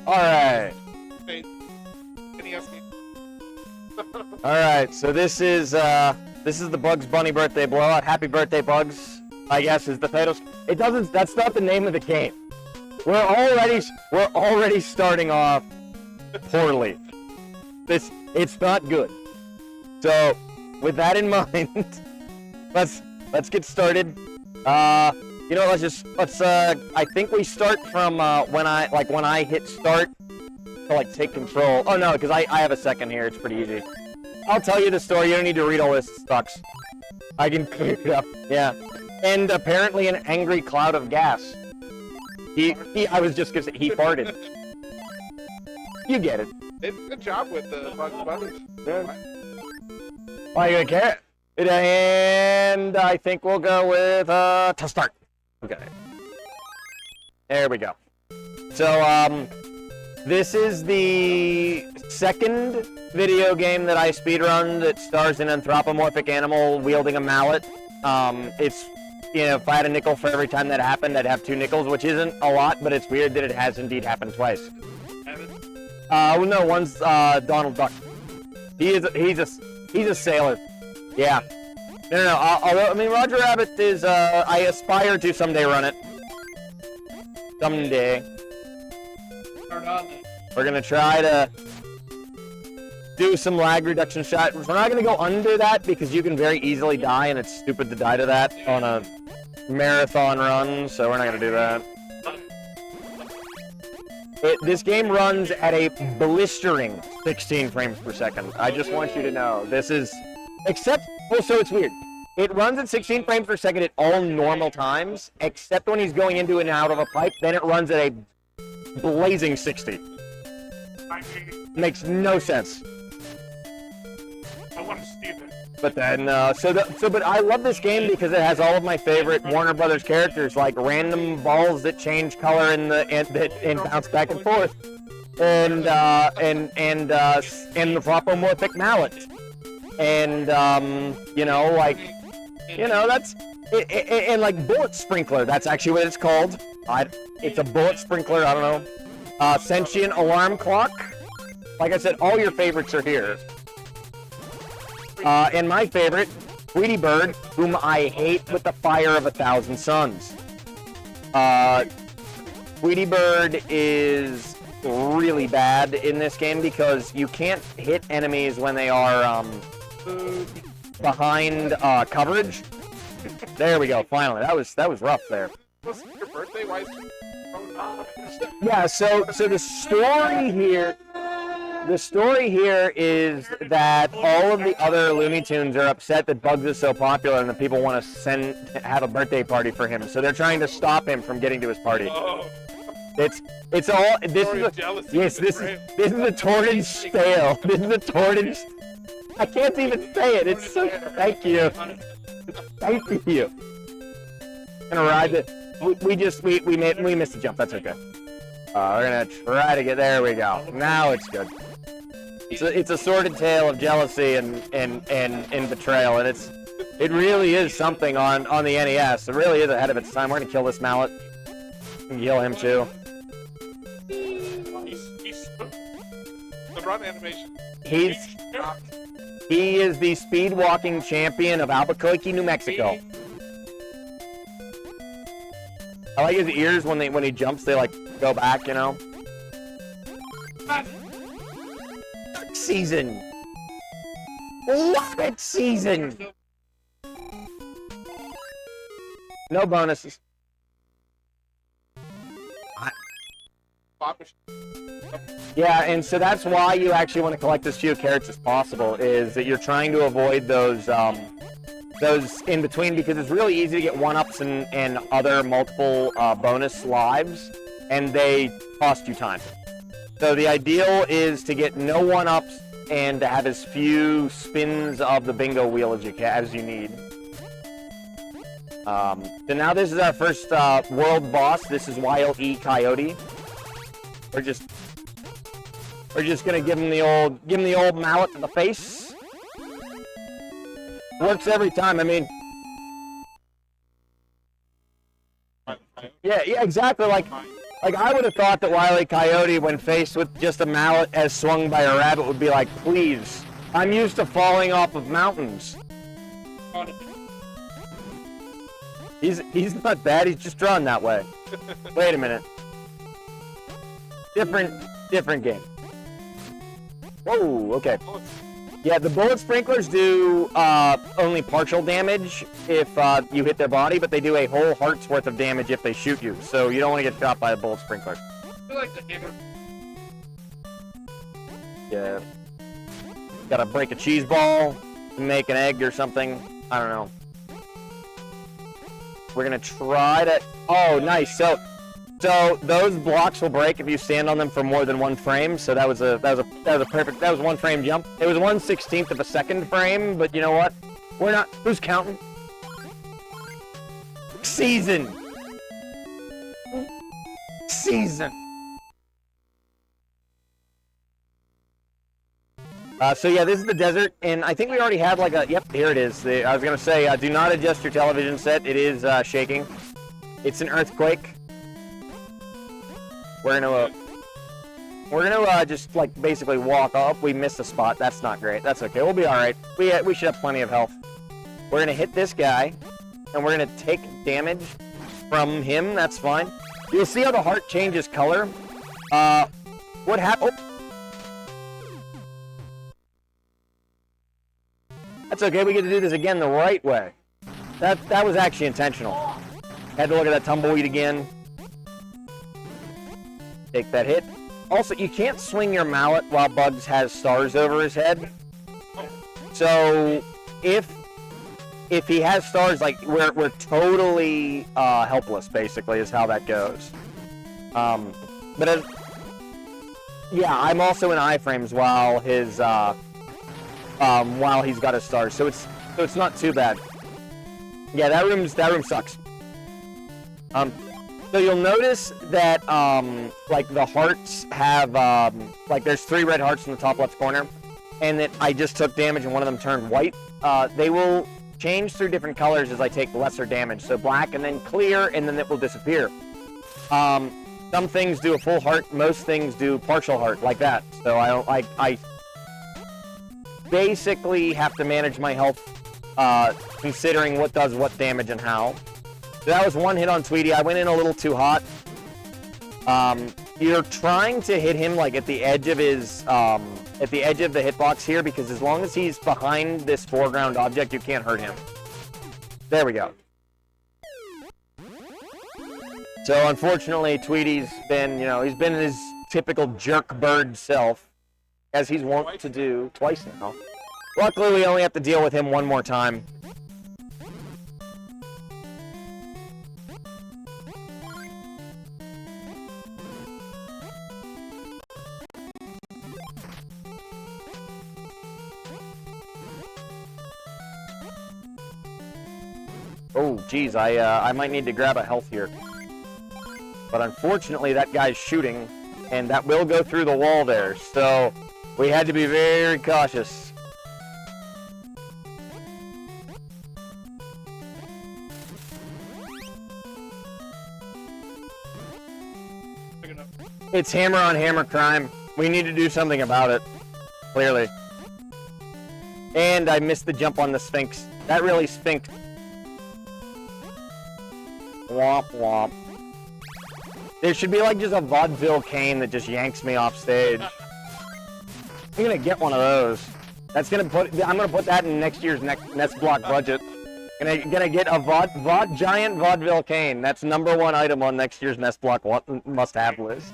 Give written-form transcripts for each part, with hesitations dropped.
All right. NES game. All right. So this is the Bugs Bunny birthday blowout. Happy birthday, Bugs! I guess is the title. It doesn't. That's not the name of the game. We're already starting off poorly. It's not good. So with that in mind, let's get started. You know, let's I think we start from when I hit start to like take control. Oh no, because I have a second here. It's pretty easy. I'll tell you the story. You don't need to read all this. It sucks. I can clear it up. Yeah. And apparently an angry cloud of gas. I was just gonna say he farted. You get it. Good job with the Bugs Bunny. Yeah. Are you gonna care? And I think we'll go with to start. Okay. There we go. So this is the second video game that I speedrun that stars an anthropomorphic animal wielding a mallet. It's, you know, if I had a nickel for every time that happened, I'd have 2 nickels, which isn't a lot, but it's weird that it has indeed happened twice. Well, no, one's Donald Duck. He's a sailor. Yeah. No. I mean, Roger Rabbit is. I aspire to someday run it. Someday. We're gonna try to do some lag reduction shots. We're not gonna go under that because you can very easily die, and it's stupid to die to that on a marathon run. So we're not gonna do that. This game runs at a blistering 16 frames per second. I just want you to know. This is, except, well, so it's weird. It runs at 16 frames per second at all normal times, except when he's going into and out of a pipe, then it runs at a blazing 60. Makes no sense. I want to see that. But then, but I love this game because it has all of my favorite Warner Brothers characters, like random balls that change color and bounce back and forth, and the anthropomorphic mallet, and that's and like bullet sprinkler. That's actually what it's called. It's a bullet sprinkler. I don't know. Sentient alarm clock. Like I said, all your favorites are here. And my favorite, Tweety Bird, whom I hate with the fire of 1,000 suns. Tweety Bird is really bad in this game because you can't hit enemies when they are behind coverage. There we go. Finally, that was rough there. Was it your birthday? Why is it... Yeah. So the story here. The story here is that all of the other Looney Tunes are upset that Bugs is so popular and that people want to have a birthday party for him. So they're trying to stop him from getting to his party. Oh. It's all this is this is a torrid tale. This is a torrid. I can't even say it. It's so. Thank you. Thank you. Gonna ride it. We missed the jump. That's okay. We're gonna try to get there. We go. Now it's good. It's a sordid tale of jealousy and betrayal, and it really is something on the NES. It really is ahead of its time. We're gonna kill this mallet. And kill him too. He's the run animation. He is the speed walking champion of Albuquerque, New Mexico. I like his ears when he jumps. They like go back, you know. Season. Love it, season. No bonuses. Yeah, and so that's why you actually want to collect as few carrots as possible, is that you're trying to avoid those in between, because it's really easy to get 1-ups and other multiple bonus lives, and they cost you time. So the ideal is to get no 1-ups and to have as few spins of the bingo wheel as you need. So now this is our first world boss. This is Wile E. Coyote. We're just gonna give him the old mallet to the face. Works every time. I mean, yeah, exactly. Like Like, I would have thought that Wile E. Coyote, when faced with just a mallet as swung by a rabbit, would be like, please, I'm used to falling off of mountains. He's not bad, he's just drawn that way. Wait a minute. Different game. Whoa, okay. Yeah, the bullet sprinklers do only partial damage if you hit their body, but they do a whole heart's worth of damage if they shoot you. So you don't want to get shot by a bullet sprinkler. I like the hammer. Yeah. Gotta break a cheese ball to make an egg or something. I don't know. We're gonna try to. Oh, nice. So those blocks will break if you stand on them for more than one frame. So that was a perfect. That was one frame jump. It was 1/16 of a second frame, but you know what? We're not. Who's counting? Season. So yeah, this is the desert, and I think we already had like a. Yep, here it is. I was gonna say, do not adjust your television set. It is shaking. It's an earthquake. We're gonna just like basically walk up. We missed a spot. That's not great. That's okay. We'll be all right. We should have plenty of health. We're gonna hit this guy, and we're gonna take damage from him. That's fine. You'll see how the heart changes color. What happened? Oh. That's okay. We get to do this again the right way. That was actually intentional. Had to look at that tumbleweed again. Take that hit. Also, you can't swing your mallet while Bugs has stars over his head. So, if he has stars, like we're totally helpless. Basically, is how that goes. But yeah, I'm also in iframes while he's got his stars. So it's not too bad. Yeah, that room sucks. So you'll notice that, like, the hearts have, like, there's 3 red hearts in the top left corner, and that I just took damage and one of them turned white. They will change through different colors as I take lesser damage. So black and then clear, and then it will disappear. Some things do a full heart, most things do partial heart, like that. So I basically have to manage my health, considering what does what damage and how. So that was one hit on Tweety. I went in a little too hot. You're trying to hit him like at the edge of his, at the edge of the hitbox here, because as long as he's behind this foreground object, you can't hurt him. There we go. So unfortunately, Tweety's been, he's been his typical jerk bird self, as he's wont to do twice now. Luckily, we only have to deal with him one more time. Oh, geez, I might need to grab a health here. But unfortunately, that guy's shooting, and that will go through the wall there, so we had to be very cautious. It's hammer on hammer crime. We need to do something about it, clearly. And I missed the jump on the Sphinx. That really spinked. Womp womp. There should be like just a vaudeville cane that just yanks me off stage. I'm gonna get one of those. I'm gonna put that in next year's NES block budget. Gonna get a giant vaudeville cane. That's #1 item on next year's NES block must-have list.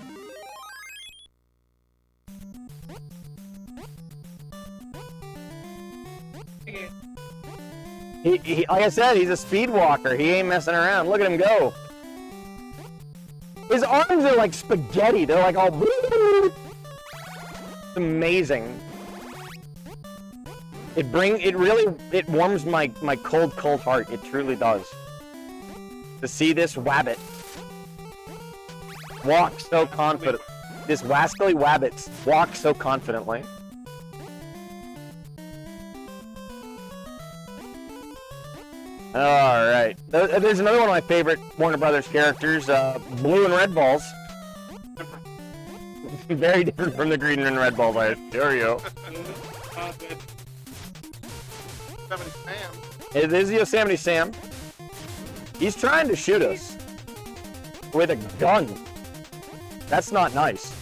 He, like I said, he's a speed walker. He ain't messing around. Look at him go. His arms are like spaghetti. They're like all... It's amazing. It warms my cold heart. It truly does. To see this wabbit walk so confident. This wascally wabbit walk so confidently. Alright. There's another one of my favorite Warner Brothers characters, Blue and Red Balls. Very different from the green and red balls I assure you. Yosemite Sam. It is Yosemite Sam. He's trying to shoot us with a gun. That's not nice.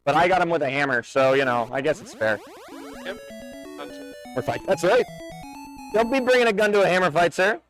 But I got him with a hammer, so, you know, I guess it's fair. Yep. We're fight. That's right. Don't be bringing a gun to a hammer fight, sir.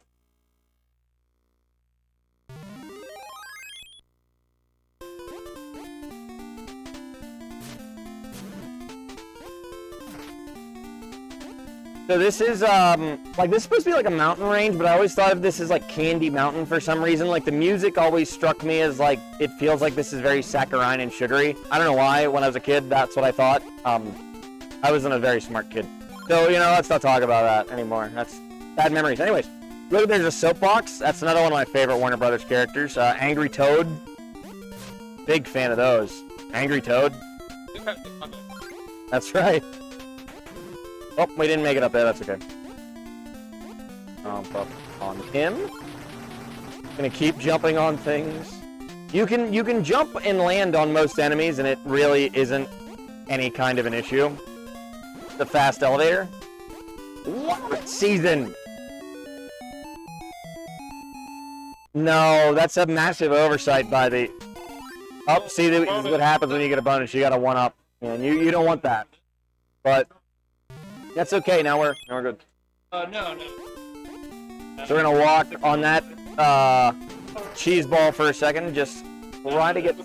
So this is, like, this is supposed to be like a mountain range, but I always thought of this as, like, Candy Mountain for some reason. Like, the music always struck me as, like, it feels like this is very saccharine and sugary. I don't know why. When I was a kid, that's what I thought. I wasn't a very smart kid. So, you know, let's not talk about that anymore. That's bad memories. Anyways, look, there's a soapbox. That's another one of my favorite Warner Brothers characters. Angry Toad. Big fan of those. Angry Toad. That's right. Oh, we didn't make it up there. That's okay. Jump up on him. Gonna keep jumping on things. You can jump and land on most enemies, and it really isn't any kind of an issue. The fast elevator. What season? No, that's a massive oversight by the. Oh, see, this is what happens when you get a bonus. You got to one up, and you don't want that. But that's okay. Now we're good. No. So we're gonna walk on that cheese ball for a second. Just try to get.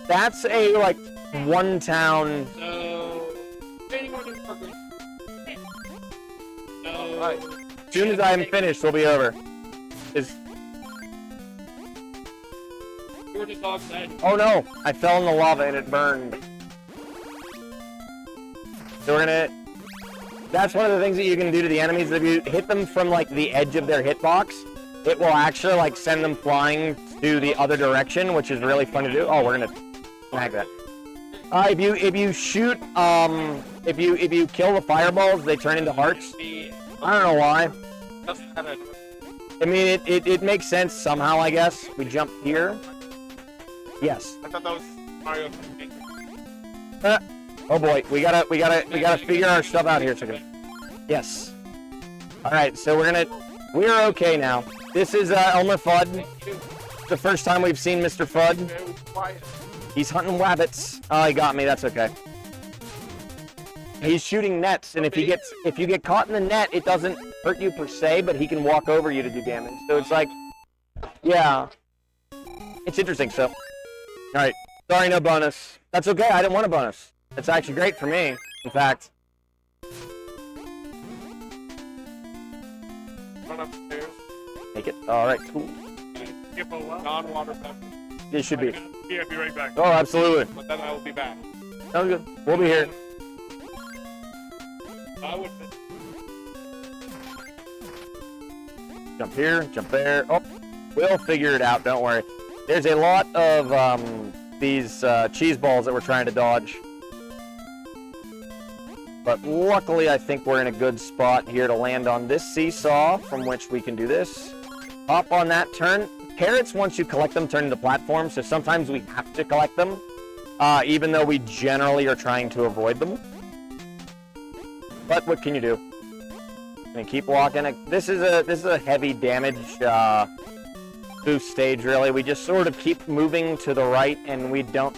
That's a like one town. Right. As soon as I'm finished, we'll be over. Oh no! I fell in the lava and it burned. So we're gonna. That's one of the things that you can do to the enemies. If you hit them from like the edge of their hitbox, it will actually like send them flying to the other direction, which is really fun to do. Oh, we're gonna snag that. If you shoot, if you kill the fireballs, they turn into hearts. I don't know why. I mean, it makes sense somehow, I guess. We jump here. Yes. I thought that was Mario. Oh boy, we gotta figure our stuff out here a second. Yes. All right, so we're okay now. This is Elmer Fudd. The first time we've seen Mr. Fudd. He's hunting rabbits. Oh, he got me. That's okay. He's shooting nets, and if you get caught in the net, it doesn't hurt you per se, but he can walk over you to do damage. So it's like, yeah, it's interesting. So, all right, sorry, no bonus. That's okay. I didn't want a bonus. It's actually great for me. In fact, Run upstairs. take it. All right, cool. Skip a non-water pepper. It should be. Yeah, be right back. Oh, absolutely. But then I will be back. Sounds good. We'll be here. I would. Jump here, jump there. Oh, we'll figure it out. Don't worry. There's a lot of these cheese balls that we're trying to dodge. But luckily, I think we're in a good spot here to land on this seesaw, from which we can do this. Hop on that turn. Carrots, once you collect them, turn into platforms, so sometimes we have to collect them, even though we generally are trying to avoid them. But what can you do? And keep walking. This is a heavy damage boost stage, really. We just sort of keep moving to the right, and we don't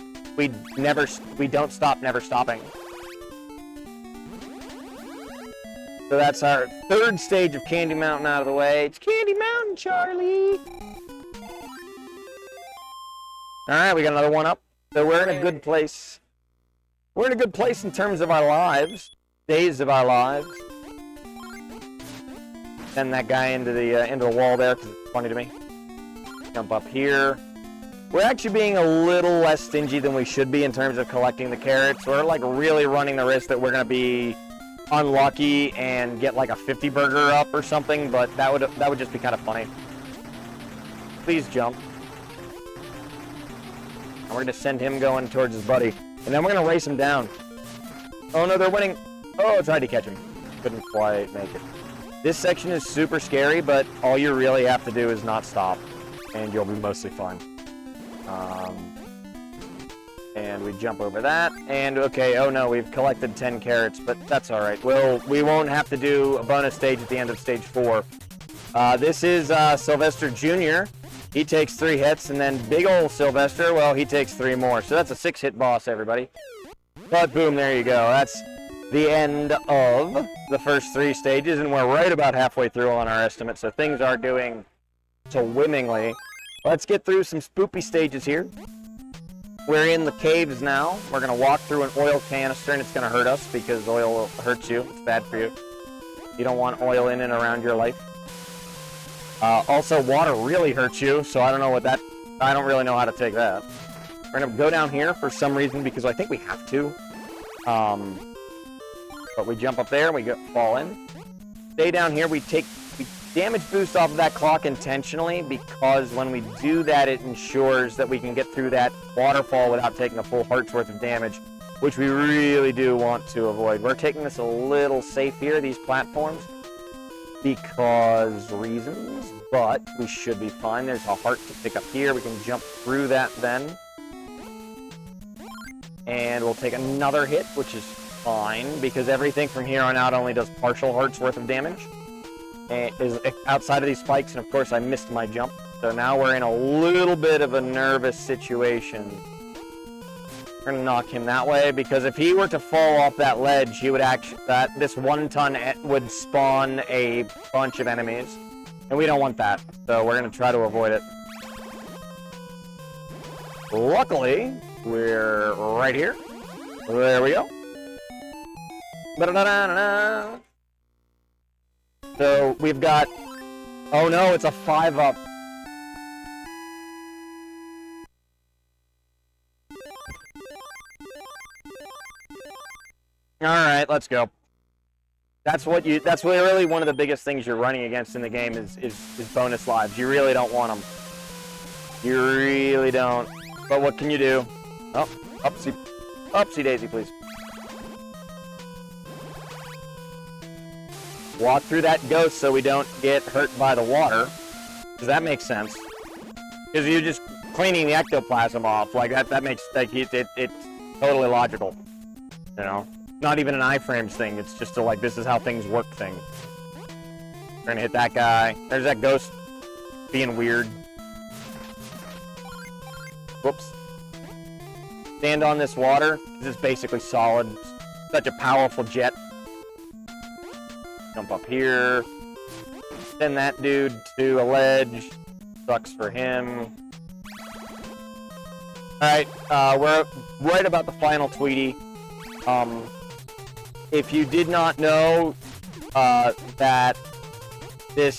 stop, never stopping. So that's our third stage of Candy Mountain out of the way. It's Candy Mountain, Charlie. All right, we got another one up. So we're in a good place. We're in a good place in terms of our lives, days of our lives. Send that guy into the wall there because it's funny to me. Jump up here. We're actually being a little less stingy than we should be in terms of collecting the carrots. We're like really running the risk that we're gonna be unlucky and get like a 50 burger up or something, but that would just be kind of funny. Please jump. And we're gonna send him going towards his buddy, and then we're gonna race him down. Oh no, they're winning. Oh, I tried to catch him. Couldn't quite make it. This section is super scary, but all you really have to do is not stop, and you'll be mostly fine. And we jump over that. And okay, oh no, we've collected 10 carrots, but that's all right. We won't have to do a bonus stage at the end of stage 4. This is Sylvester Jr. He takes 3 hits, and then big ol' Sylvester, well, he takes 3 more. So that's a 6-hit boss, everybody. But boom, there you go. That's the end of the first 3 stages, and we're right about halfway through on our estimate, so things are doing swimmingly. Let's get through some spoopy stages here. We're in the caves now. We're going to walk through an oil canister, and it's going to hurt us because oil hurts you. It's bad for you. You don't want oil in and around your life. Also, water really hurts you, so I don't know what that... I don't really know how to take that. We're going to go down here for some reason because I think we have to. But we jump up there and we fall in. Stay down here. We damage boost off of that clock intentionally because when we do that, it ensures that we can get through that waterfall without taking a full heart's worth of damage, which we really do want to avoid. We're taking this a little safe here, these platforms, because reasons, but we should be fine. There's a heart to pick up here. We can jump through that then. And we'll take another hit, which is fine, because everything from here on out only does partial heart's worth of damage. And is outside of these spikes, and of course I missed my jump. So now we're in a little bit of a nervous situation. We're gonna knock him that way, because if he were to fall off that ledge, he would this 1-ton would spawn a bunch of enemies. And we don't want that, so we're gonna try to avoid it. Luckily, we're right here. There we go. Da-da-da-da-da. So we've got... Oh no, it's a 5-up. Alright, let's go. That's really one of the biggest things you're running against in the game is bonus lives. You really don't want them. You really don't. But what can you do? Oh, upsy daisy, please. Walk through that ghost so we don't get hurt by the water. Does that make sense? Because you're just cleaning the ectoplasm off. Like, that makes, like, it's totally logical. You know? Not even an iframes thing. It's just a, like, this is how things work thing. We're gonna hit that guy. There's that ghost being weird. Whoops. Stand on this water. This is basically solid. Such a powerful jet. Jump up here. Send that dude to a ledge. Sucks for him. Alright, we're right about the final Tweety. If you did not know that this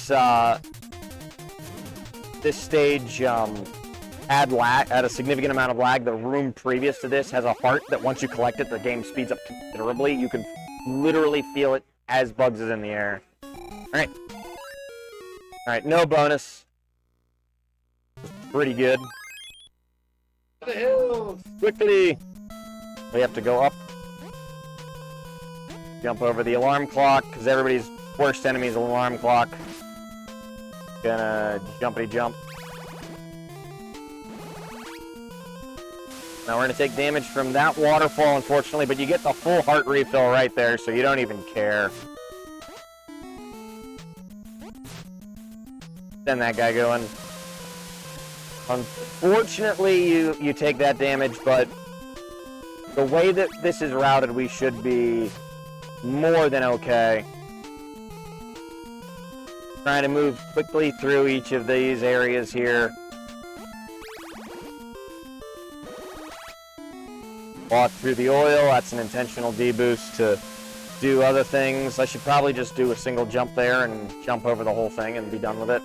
stage had a significant amount of lag, the room previous to this has a heart that once you collect it, the game speeds up considerably. You can literally feel it as Bugs is in the air. Alright. Alright, no bonus. Pretty good. The hills! Quickly! We have to go up. Jump over the alarm clock, because everybody's worst enemy is an alarm clock. Gonna jumpity jump. Now we're gonna take damage from that waterfall, unfortunately, but you get the full heart refill right there, so you don't even care. Send that guy going. Unfortunately, you take that damage, but the way that this is routed, we should be more than okay. Trying to move quickly through each of these areas here. Walk through the oil, that's an intentional deboost to do other things. I should probably just do a single jump there and jump over the whole thing and be done with it.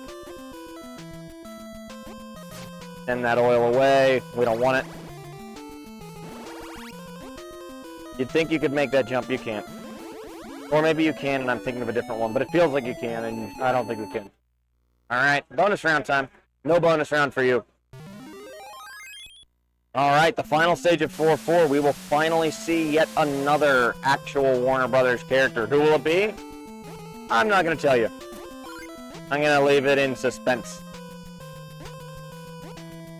Send that oil away, we don't want it. You'd think you could make that jump, you can't. Or maybe you can and I'm thinking of a different one, but it feels like you can and I don't think we can. Alright, bonus round time. No bonus round for you. Alright, the final stage of 4-4, we will finally see yet another actual Warner Brothers character. Who will it be? I'm not going to tell you. I'm going to leave it in suspense.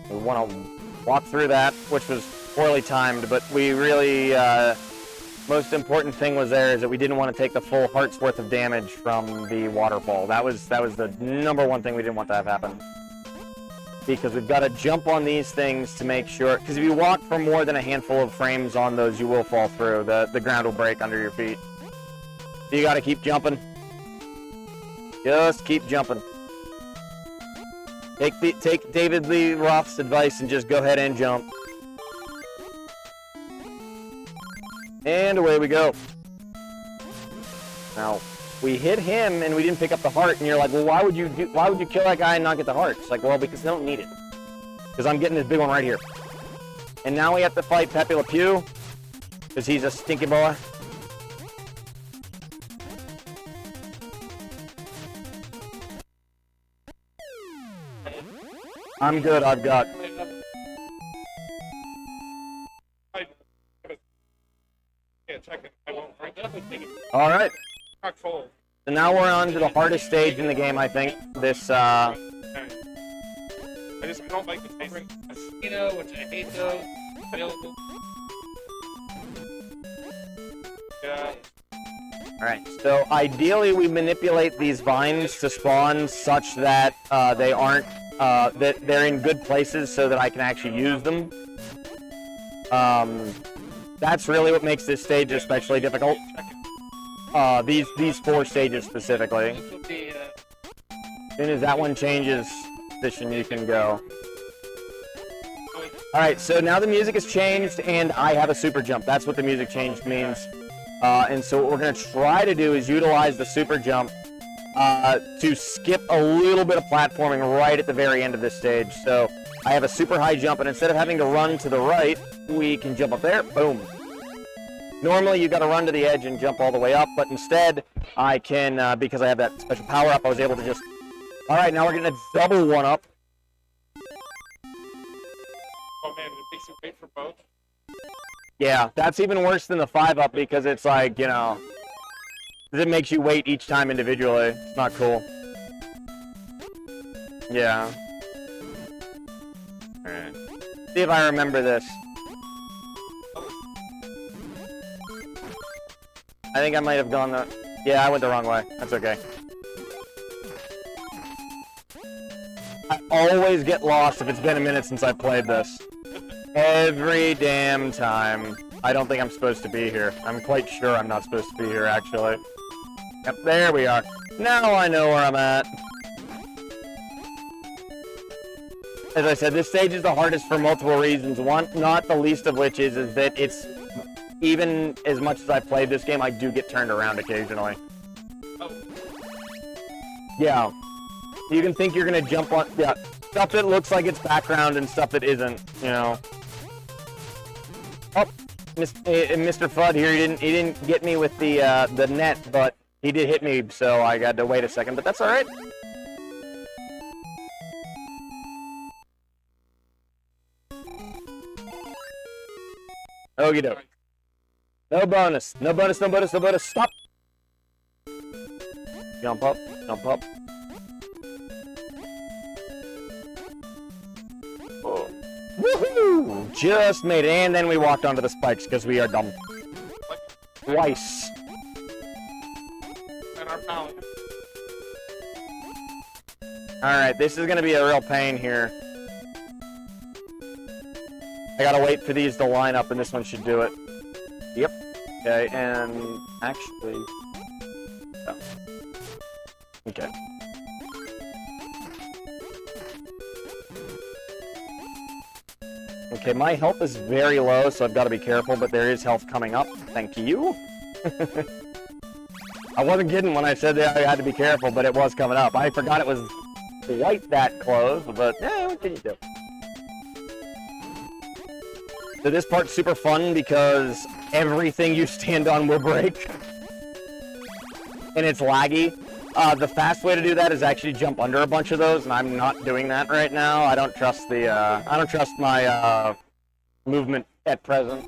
We want to walk through that, which was poorly timed, but we really, most important thing was there is that we didn't want to take the full heart's worth of damage from the waterfall. That was the #1 thing we didn't want to have happen. Because we've got to jump on these things to make sure, because if you walk for more than a handful of frames on those, you will fall through. The ground will break under your feet. So you got to keep jumping. Just keep jumping. Take David Lee Roth's advice and just go ahead and jump. And away we go. Now, we hit him and we didn't pick up the heart, and you're like, well, why would you kill that guy and not get the heart? It's like, well, because they don't need it. Because I'm getting this big one right here. And now we have to fight Pepe Le Pew, because he's a stinky boy. I'm good, I've got. All right. So now we're on to the hardest stage in the game, I think. This, I don't like the taste of casino, which I hate those. Yeah. Alright, so ideally we manipulate these vines to spawn such that they aren't, that they're in good places so that I can actually use them. That's really what makes this stage especially difficult. These 4 stages specifically. As soon as that one changes position, you can go. Alright, so now the music has changed and I have a super jump. That's what the music change means. And so what we're going to try to do is utilize the super jump to skip a little bit of platforming right at the very end of this stage. So I have a super high jump, and instead of having to run to the right, we can jump up there. Boom. Normally you got to run to the edge and jump all the way up, but instead I can, because I have that special power up, I was able to just... Alright, now we're getting a double one up. Oh man, it makes you wait for both. Yeah, that's even worse than the 5-up because it's like, you know, it makes you wait each time individually. It's not cool. Yeah. Alright. See if I remember this. I think I might have gone the... Yeah, I went the wrong way. That's okay. I always get lost if it's been a minute since I played this. Every damn time. I don't think I'm supposed to be here. I'm quite sure I'm not supposed to be here, actually. Yep, there we are. Now I know where I'm at. As I said, this stage is the hardest for multiple reasons. One, not the least of which is that it's... Even as much as I played this game, I do get turned around occasionally. Yeah. You can think you're gonna jump on... Yeah. Stuff that looks like it's background and stuff that isn't, you know. Oh, Mr. Fudd here, he didn't get me with the net, but he did hit me, so I got to wait a second, but that's alright. Okie doke. No bonus. No bonus, no bonus, no bonus. Stop! Jump up, jump up. Oh. Woohoo! Just made it, and then we walked onto the spikes because we are dumb. Twice. And our power. Alright, this is gonna be a real pain here. I gotta wait for these to line up, and this one should do it. Yep. Okay, and actually... Oh. Okay. Okay, my health is very low, so I've got to be careful, but there is health coming up. Thank you. I wasn't kidding when I said that I had to be careful, but it was coming up. I forgot it was quite that close, but yeah, what can you do? So this part's super fun because everything you stand on will break. And it's laggy. The fast way to do that is actually jump under a bunch of those, and I'm not doing that right now. I don't trust the, I don't trust my, movement at present.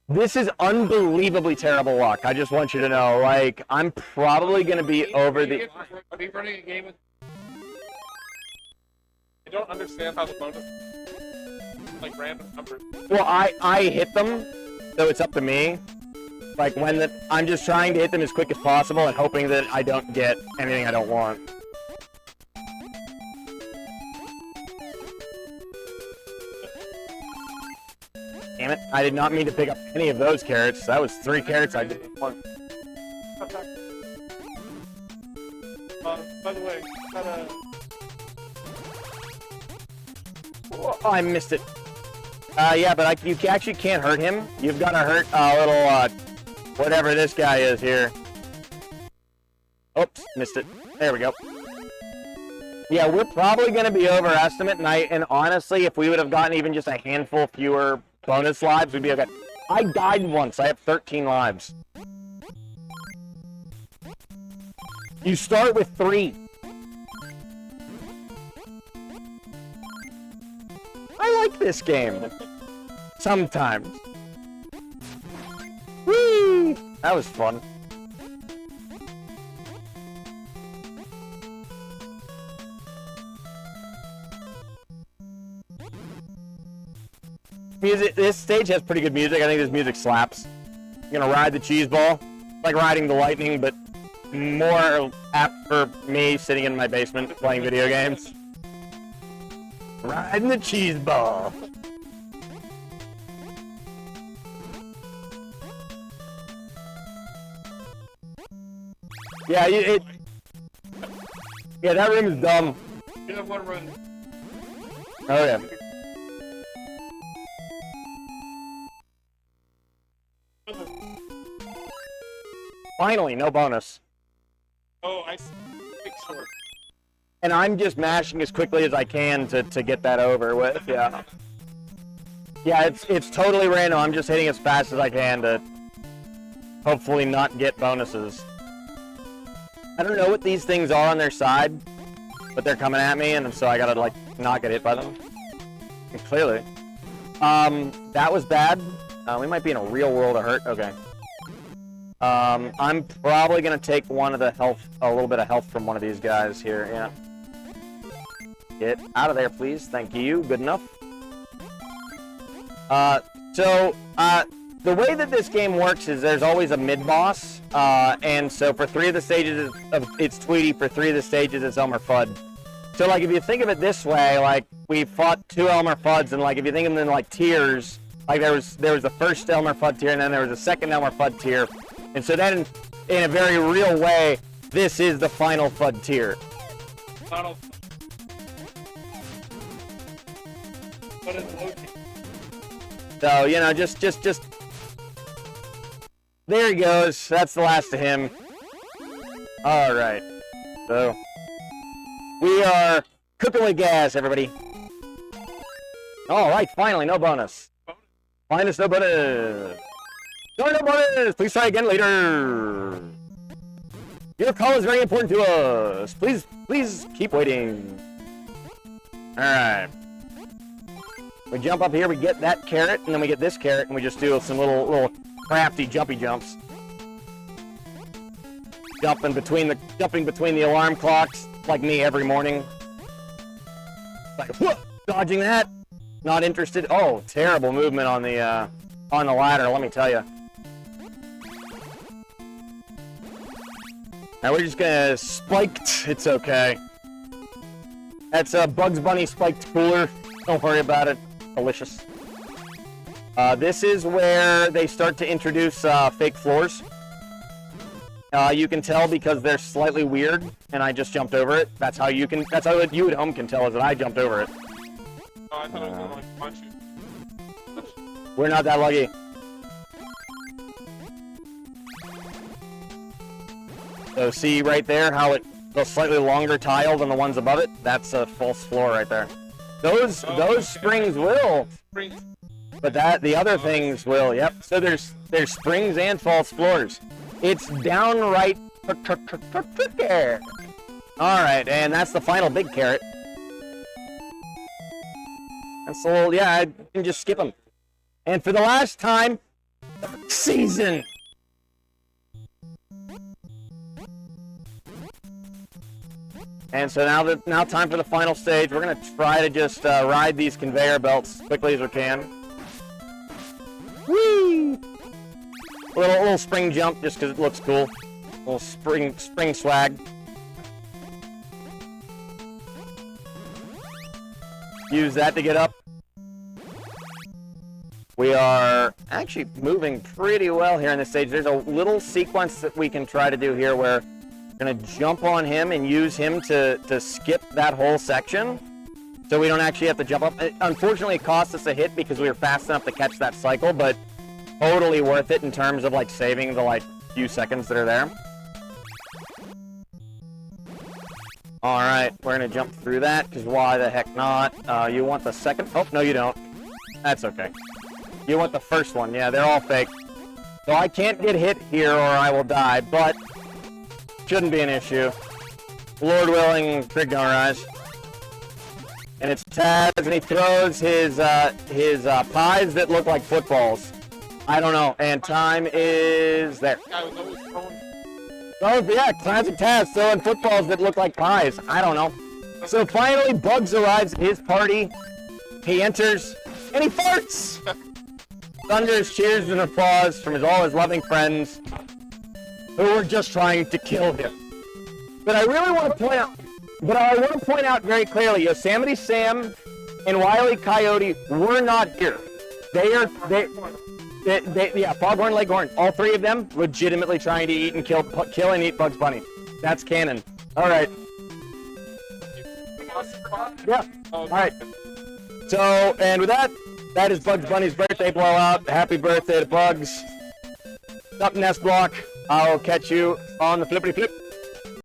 This is unbelievably terrible luck. I just want you to know, like, I'm probably gonna be over the... Are you running a game with... don't understand how the bonus like random numbers. Well, I hit them, so it's up to me. Like I'm just trying to hit them as quick as possible and hoping that I don't get anything I don't want. Damn it, I did not mean to pick up any of those carrots. That was 3 carrots I didn't want. By the way, Oh, I missed it. Yeah, but you actually can't hurt him. You've got to hurt little, whatever this guy is here. Oops, missed it. There we go. Yeah, we're probably going to be overestimate, and honestly, if we would have gotten even just a handful fewer bonus lives, we'd be okay. I died once. I have 13 lives. You start with 3. I like this game. Sometimes. Whee! That was fun. Music. This stage has pretty good music. I think this music slaps. You're gonna ride the cheese ball. Like riding the lightning, but more apt for me sitting in my basement playing video games. Riding the cheese ball. Yeah, yeah, that room is dumb. you have one run. Oh yeah. Finally, no bonus. Oh, I see. Big sword. And I'm just mashing as quickly as I can to get that over with, yeah. Yeah, it's totally random. I'm just hitting as fast as I can to hopefully not get bonuses. I don't know what these things are on their side, but they're coming at me, and so I gotta, like, not get hit by them. And clearly. That was bad. We might be in a real world of hurt. Okay. I'm probably gonna take a little bit of health from one of these guys here, yeah. Get out of there, please. Thank you. Good enough. The way that this game works is there's always a mid-boss, and so for 3 of the stages, it's Tweety, for 3 of the stages, it's Elmer Fudd. So, like, if you think of it this way, like, we fought 2 Elmer Fudds, and, like, if you think of them in, like, tiers, like, there was the first Elmer Fudd tier, and then there was a second Elmer Fudd tier, and so then, in a very real way, this is the final Fudd tier. Final. What is low? So, you know, just... There he goes. That's the last of him. Alright. So, we are cooking with gas, everybody. Alright, finally, no bonus. Minus no bonus. No bonus! Please try again later. Your call is very important to us. Please keep waiting. Alright. We jump up here, we get that carrot, and then we get this carrot, and we just do some little crafty jumpy jumps. Jumping between the alarm clocks, like me every morning. Like, whoop, dodging that. Not interested. Oh, terrible movement on the ladder, let me tell you. Now we're just gonna spiked. It's okay. That's a Bugs Bunny spiked cooler. Don't worry about it. Delicious. This is where they start to introduce fake floors. You can tell because they're slightly weird, and I just jumped over it. That's how you at home can tell is that I jumped over it. Oh, I thought I was gonna like punch you. We're not that lucky. So see right there how it goes slightly longer tile than the ones above it? That's a false floor right there. Those springs will. Springs. But the other things will, yep. So there's springs and false floors. It's downright tricky. Alright, and that's the final big carrot. That's a little, yeah, I can just skip them. And for the last time, season. And so now time for the final stage. We're gonna try to just ride these conveyor belts as quickly as we can. Whee! Little spring jump just because it looks cool. Little spring swag. Use that to get up. We are actually moving pretty well here in this stage. There's a little sequence that we can try to do here where we're going to jump on him and use him to skip that whole section so we don't actually have to jump up. Unfortunately, it cost us a hit because we were fast enough to catch that cycle, but totally worth it in terms of like saving the like few seconds that are there. All right, we're going to jump through that because why the heck not? You want the second? Oh, no, you don't. That's okay. You want the first one. Yeah, they're all fake. So I can't get hit here or I will die, but shouldn't be an issue. Lord willing, Trig gonna rise. And it's Taz, and he throws his pies that look like footballs. I don't know. And time is there. Oh, yeah, classic Taz throwing footballs that look like pies. I don't know. So finally, Bugs arrives at his party. He enters, and he farts! Thunders cheers and applause from all his loving friends who were just trying to kill him. But I really want to point out, very clearly, Yosemite Sam and Wile E. Coyote were not here. Yeah, Foghorn Leghorn, all three of them legitimately trying to eat and kill and eat Bugs Bunny. That's canon. All right. Yeah. All right. So, and with that, that is Bugs Bunny's birthday blowout. Happy birthday to Bugs. Up NES block. I'll catch you on the flippity flip.